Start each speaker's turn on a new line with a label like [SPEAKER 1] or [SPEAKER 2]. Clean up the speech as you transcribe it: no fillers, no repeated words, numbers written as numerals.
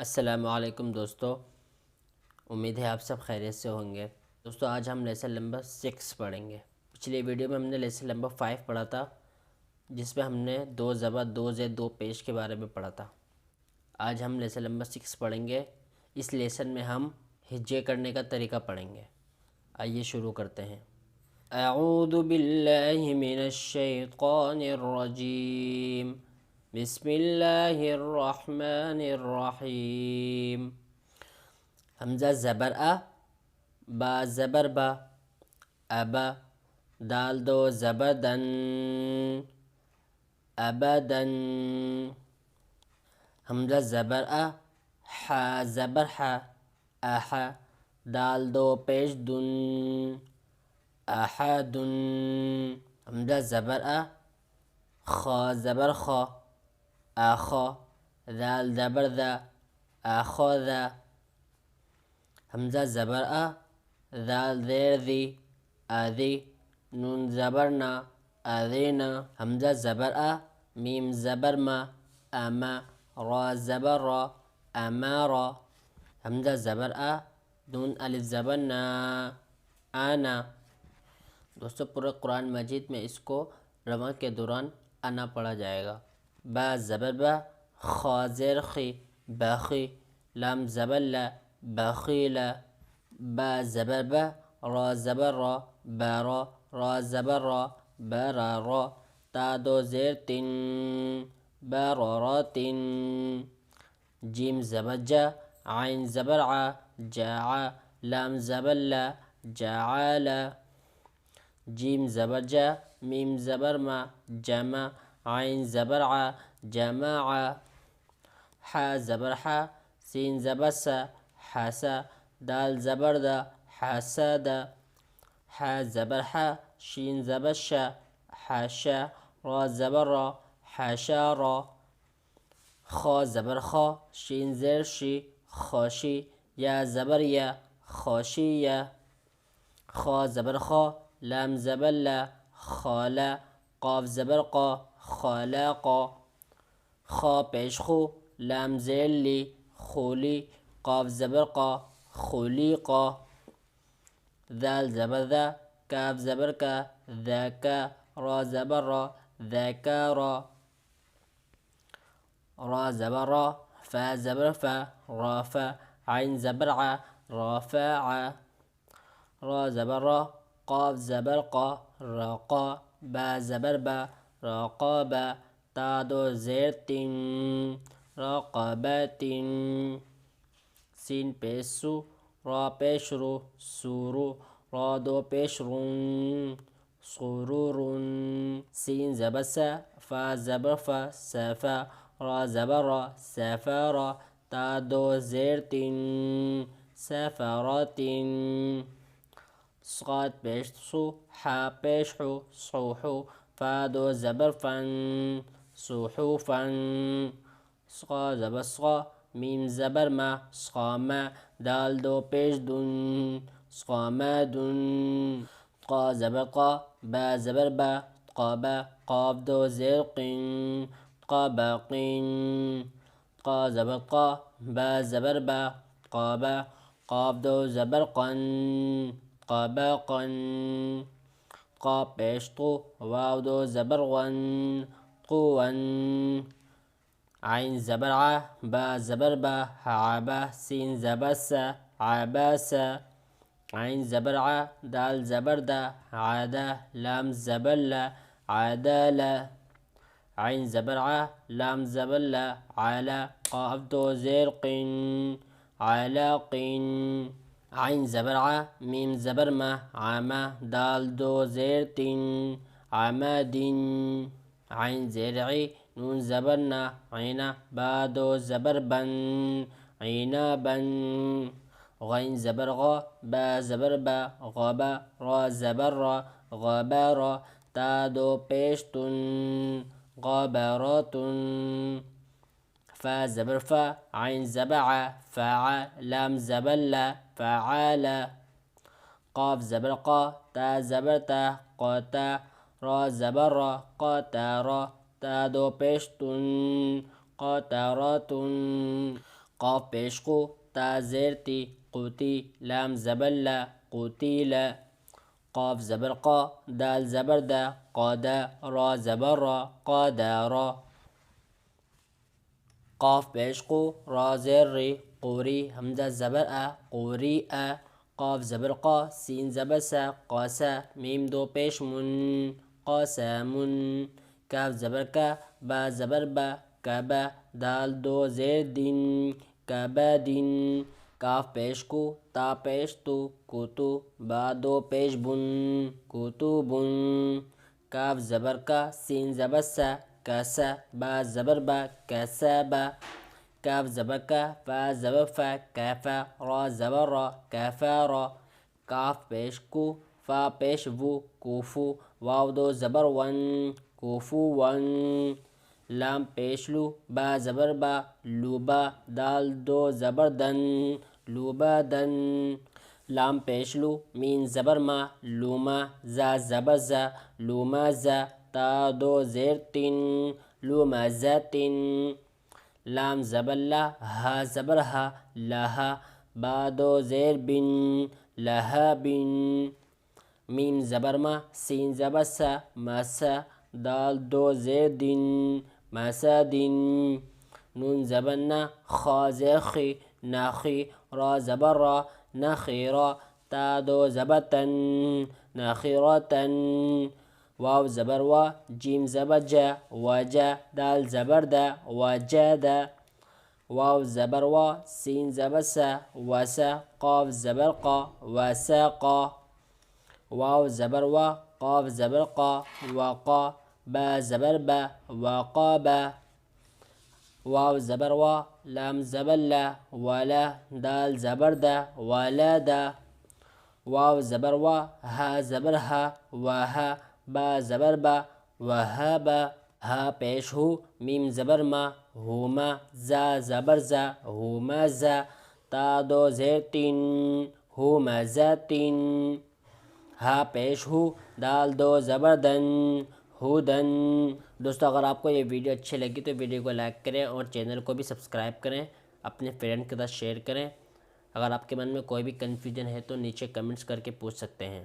[SPEAKER 1] السلام علیکم دوستو، امید ہے آپ سب خیریت سے ہوں گے۔ دوستو آج ہم لیسن نمبر 6 پڑھیں گے۔ پچھلی ویڈیو میں ہم نے لیسن نمبر 5 پڑھا تھا، جس میں ہم نے 2 ضبط 2 زید 2 پیش کے بارے میں پڑھا تھا۔ آج ہم لیسن نمبر 6 پڑھیں گے۔ اس لیسن میں ہم ہجے کرنے کا طریقہ پڑھیں گے۔ آئیے شروع کرتے ہیں۔ اعوذ باللہ من الشیطان الرجیم، بسم اللہ الرحمن الرحیم۔ حمزہ زبر با زبر با، ابا۔ دال دو زبر دن، ابدن۔ حمزہ زبر حا زبر حا، اح۔ دال دو پیش دن، احدن۔ حمزہ زبر خا زبر خا، آخا۔ دال زبر ذا، آخذ۔ حمزہ زبر دال زیر ذی، آذی۔ نون زبر نا، آذینا۔ حمزہ زبر میم زبر ما، اما۔ را زبر را، امارا۔ حمزہ زبر نون الف زبر نا، آنا۔ دوستو پورے قرآن مجید میں اس کو رواں کے دوران انا پڑھا جائے گا۔ با زبر با، خا زیر خی، باخی۔ لام زبر لا، بخیلا۔ با زبر با، را زبر را، بارا۔ را زبر را، برارا۔ تا دو زیر تن، براراتن۔ جیم زبر جا، عین زبر ع، جاعا۔ لام زبر لا، جعالا۔ جیم زبر جا، میم زبر ما، جمع۔ عین زبر ع، جماعا۔ حا زبر حا، سین زبر سا، حسا۔ دال زبر دا، حسدا۔ حا زبر حا، شین زبر شا، حاشا۔ را زبر را، حشارا۔ خا زبر خا، شین زیر شی، خاشی۔ یا زبر یا، خاشیا۔ خا زبر خا، لام زبر لا، خالا۔ قاف زبر قا، خالاقا۔ خا پیش خو، لام زیر لی، خولی۔ قاف زبر قا، خولیقا۔ ذال زبر ذا، کاف زبر کا، ذاکا۔ را زبر را، ذاکارا۔ را زبر را، فا زبر فا، رافا۔ عین زبر ع، رافعا۔ را زبر را، قاف زبر قا، راقا۔ با زبر با، راقابا۔ تا دو زیر تن، راقباتن۔ سین پیش سو، را پیش رو، سورو۔ را دو پیش رن، سرورن۔ سین زبر سا، فا زبر فا، سافا۔ را زبر را، سافارا۔ تا دو زیر تن، سافاراتن۔ صاد پیش سو، حا پیش حو، صوحو۔ فا دو زبر فن، صحوفن۔ صا زبر صا، میم زبر ما، صاما۔ دال دو پیش دن، صامادن۔ قا زبر قا، با زبر با، قابا۔ قاف دو زیر قن، قابقن۔ قا زبر قا، با زبر با، قابا۔ قاف دو زبر قن، قابقن۔ قا پیش قو، واو دو زبر غن، قون۔ عین زبر ع، با زبر با، عبا۔ سین زبر سا، عباسا۔ عین زبر ع، دال زبر دا، عادا۔ لام زبر لا، عدالا۔ عین زبر ع، لام زبر لا، علا۔ قاف دو زیر قن، علاقن۔ عین زبر ع، میم زبر ما، عما۔ دال دو زیر تن، عمادن۔ عین زیر عی، نون زبر نا، عینا۔ با دو زبر بن، عنابن۔ غین زبر غا، با زبر با، غابا۔ را زبر را، غبارا۔ تا دو پیش تن، غاباراتن۔ فا زبر فا، عین زبر ع، فاعا۔ لام زبر لا، فعالا۔ قاف زبر قا، تا زبر تا، قاتا۔ را زبر را، قاتارا۔ تا دو پیش تن، قاتاراتن۔ قاف پیش قو تا زیر تی قوتی لام زبر لا قوتیلا قاف زبر قا دال زبر دا قادا را زبر را قادارا قاف پیش قو را زیر ری قوری حمزہ زبر قوری قاف زبر قا سین زبر سا قاسا میم دو پیش من قاسامن کاف زبر کا با زبر با کعبہ دال دو زیر دن کعبدن کاف پیش کو تا پیش تو کوتو با دو پیش بن کوتوبن کاف زبر کا سین زبر سا کاسا با زبر با کاسابا کاف زبر کا فا زبر فا کافا را زبر را کافارا کاف پیش کو فا پیش وو کوفو واو دو زبر ون کوفو ون لام پیش لو با زبر با لوبا دال دو زبر دن لوبا دن لام پیش لو مین زبر ما لوما زا زبر زا لوما زا تا دو زیر تن لوما زاتن لام زبر لا ہا زبر ہا لہا با دو زیر بن لہا بن میم زبر ما سین زبر سا ماسا دال دو زیر دن ماسا دن نون زبر نا خا زیر خی ناخی را زبر را نخیرا تا دو زبر تن نخیرتن واو زبر وا جیم زبر جا وجا دال زبر دا وجادا واو زبر وا سین زبر سا وسا قاف زبر قا وساقا واو زبر وا قاف زبر قا وقا با زبر با وقابا واو زبر وا لام زبر لا ولا دال زبر دا ولادا واو زبر وا ہا زبر ہا وہا با زبر با وہابا ہا پیش ہو میم زبر ما ہوما زا زبر زا ہوما زا تا دو زیر تین ہوما زاتین ہا پیش ہو دال دو زبر دن ہودن دوستو اگر آپ کو یہ ویڈیو اچھی لگی تو ویڈیو کو لائک کریں اور چینل کو بھی سبسکرائب کریں اپنے فرینڈ کے ساتھ شیئر کریں اگر آپ کے من میں کوئی بھی کنفیوژن ہے تو نیچے کمنٹس کر کے پوچھ سکتے ہیں